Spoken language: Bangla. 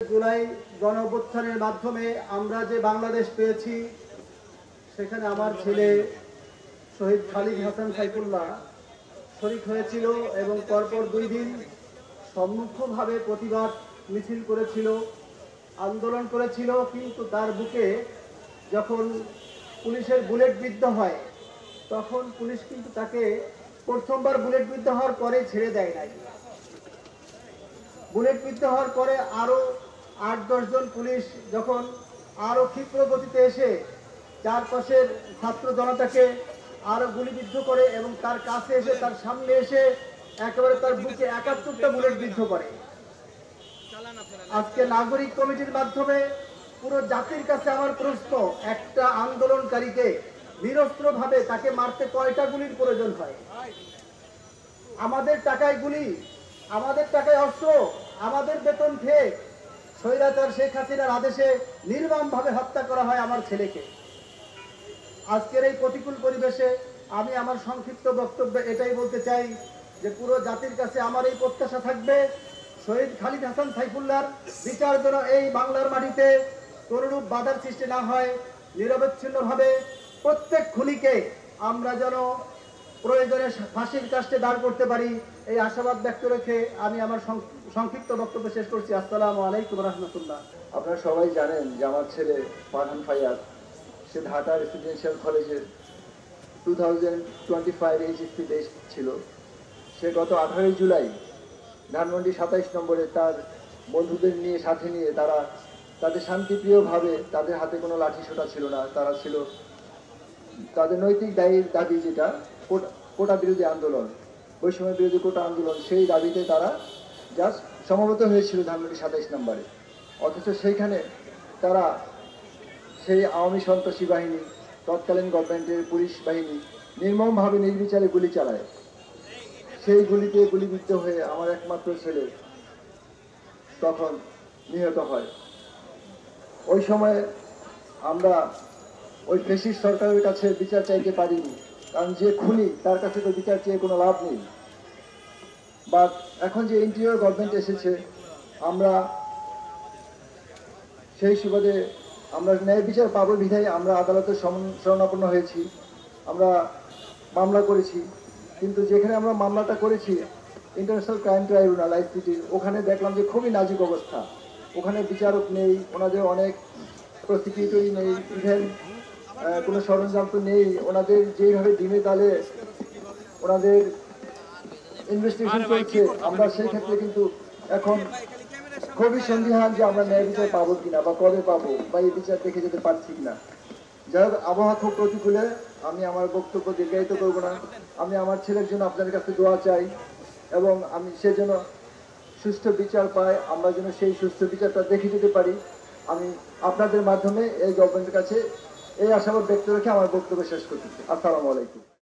জুলাই গণঅভ্যুত্থানের মাধ্যমে আমরা যে বাংলাদেশ পেয়েছি, সেখানে আমার ছেলে শহীদ খালিদ হাসান সাইফুল্লাহ শরীক হয়েছিল এবং পরপর 2 দিন সম্মুখভাবে প্রতিবাদ মিছিল করেছিল, আন্দোলন করেছিল। কিন্তু তার বুকে যখন পুলিশের বুলেট বিদ্ধ হয়, তখন পুলিশ কিন্তু তাকে প্রথমবার বুলেট বিদ্ধ হওয়ার পরে ছেড়ে দেয় নাই। বুলেট বিদ্ধ হওয়ার পরে আরো 8-10 জন পুলিশ যখন আরো ক্ষিপ্র গতিতে এসে চারপাশের ছাত্র জনতাকে আরো গুলিবিদ্ধ করে এবং তার কাছে এসে তার সামনে এসে একেবারে তার বুকে 71টা বুলেট বিদ্ধ করে। আজকে নাগরিক কমিটির মাধ্যমে পুরো জাতির কাছে আমার প্রশ্ন, একটা আন্দোলনকারীকে নিরস্ত্রভাবে তাকে মারতে কয়টা গুলির প্রয়োজন হয়? আমাদের টাকায় গুলি, আমাদের টাকায় অস্ত্র, আমাদের বেতন খেয়ে স্বৈরাচার শেখ হাসিনার আদেশে নির্মমভাবে হত্যা করা হয় আমার ছেলেকে। আজকের এই প্রতিকূল পরিবেশে আমি আমার সংক্ষিপ্ত বক্তব্যে এটাই বলতে চাই যে পুরো জাতির কাছে আমার এই প্রত্যাশা থাকবে, শহীদ খালিদ হাসান সাইফুল্লাহর বিচার যেন এই বাংলার মাটিতে কোনরূপ বাধার সৃষ্টি না হয়। নিরবচ্ছিন্নভাবে প্রত্যেক খুনিকে আমরা যেন প্রয়োজনে ফাঁসির কাস্টে দাঁড় করতে পারি, এই আশাবাদ ব্যক্ত রেখে আমি আমার সংক্ষিপ্ত বক্তব্য শেষ করছি। আসসালামু আলাইকুম রহমতুল্লাহ। আপনারা সবাই জানেন যে আমার ছেলে ফারহান ফাইয়াজ, সে ঢাকা রেসিডেন্সিয়াল কলেজের 2025 এইচএসসি বেস্ট ছিল। সে গত 18 জুলাই ধানমন্ডি 27 নম্বরে তার বন্ধুদের নিয়ে সাথে নিয়ে তাদের শান্তিপ্রিয়ভাবে, তাদের হাতে কোনো লাঠি সোটা ছিল না, তারা ছিল তাদের নৈতিক দাবি যেটা কোটা বিরোধী আন্দোলন, বৈষম্য বিরোধী কোটা আন্দোলন, সেই দাবিতে তারা জাস্ট সমবেত হয়েছিল ধানমন্ডি 27 নম্বরে। অথচ সেইখানে তারা সেই আওয়ামী সন্ত্রাসী বাহিনী, তৎকালীন গভর্নমেন্টের পুলিশ বাহিনী নির্মমভাবে নির্বিচারে গুলি চালায়। সেই গুলিতে গুলিবিদ্ধ হয়ে আমার একমাত্র ছেলে তখন নিহত হয়। ওই সময় আমরা ওই ফ্যাসিস্ট সরকারের কাছে বিচার চাইতে পারিনি, কারণ যে খুনি তার কাছে তো বিচার চেয়ে কোনো লাভ নেই। বাট এখন যে ইন্টেরিয়র গভর্নমেন্ট এসেছে, আমরা সেই সুবাদে আমরা ন্যায় বিচার পাবো বিধায় আমরা আদালতের শরণাপন্ন হয়েছি, আমরা মামলা করেছি। কিন্তু যেখানে আমরা মামলাটা করেছি ইন্টারন্যাশনাল ক্রাইম ট্রাইব্যুনাল ICTর, ওখানে দেখলাম যে খুবই নাজুক অবস্থা। ওখানে বিচারক নেই, ওনাদের অনেক প্রসিকিউটরি নেই, ইভেন কোনো সরঞ্জাম তো নেই। ওনাদের যেইভাবে দিনে তালে ওনাদের ইনভেস্টিগেশন চলছে, আমরা সেই ক্ষেত্রে কিন্তু এখন খুবই সন্দিহান যে আমরা ন্যায় বিচার পাবো কিনা, বা কবে পাবো, বা এই বিচার দেখে যেতে পারছি কিনা। যাই হোক, আবহাওয়া খুব প্রতিকূলে, আমি আমার বক্তব্য দীর্ঘায়িত করবো না। আমি আমার ছেলের জন্য আপনাদের কাছে দোয়া চাই এবং আমি সে যেন সুষ্ঠু বিচার পায়, আমরা যেন সেই সুষ্ঠু বিচারটা দেখে যেতে পারি। আমি আপনাদের মাধ্যমে এই গভর্নমেন্টের কাছে এই আশাবাদ ব্যক্ত রেখে আমার বক্তব্য শেষ করতেছি। আসসালামু আলাইকুম।